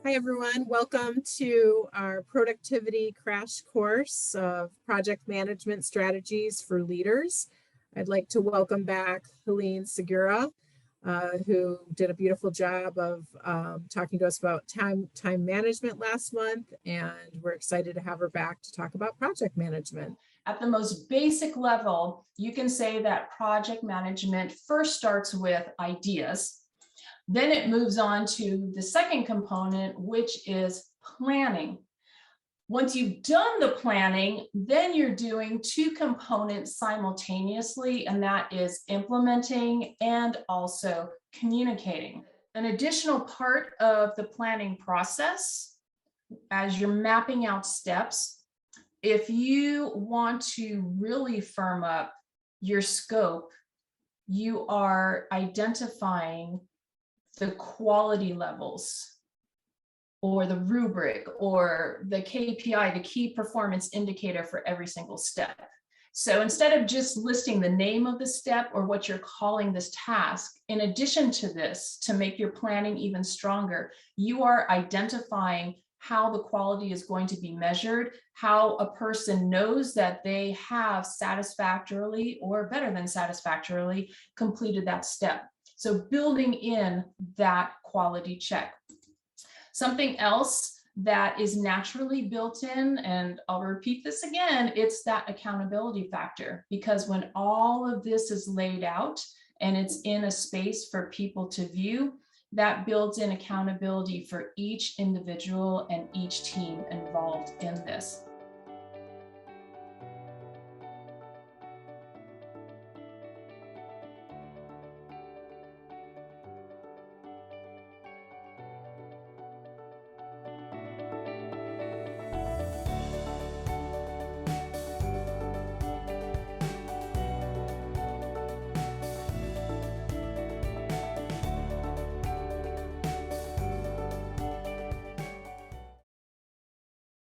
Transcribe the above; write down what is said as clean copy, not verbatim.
Hi, everyone. Welcome to our productivity crash course of project management strategies for leaders. I'd like to welcome back Helene Segura, who did a beautiful job of talking to us about time management last month, and we're excited to have her back to talk about project management. At the most basic level, you can say that project management first starts with ideas. Then it moves on to the second component, which is planning. Once you've done the planning, then you're doing two components simultaneously, and that is implementing and also communicating. An additional part of the planning process, as you're mapping out steps, if you want to really firm up your scope, you are identifying the quality levels or the rubric or the KPI, the key performance indicator for every single step. So instead of just listing the name of the step or what you're calling this task, in addition to this, to make your planning even stronger, you are identifying how the quality is going to be measured, how a person knows that they have satisfactorily or better than satisfactorily completed that step. So building in that quality check. Something else that is naturally built in, and I'll repeat this again, it's that accountability factor, because when all of this is laid out and it's in a space for people to view, that builds in accountability for each individual and each team involved in this.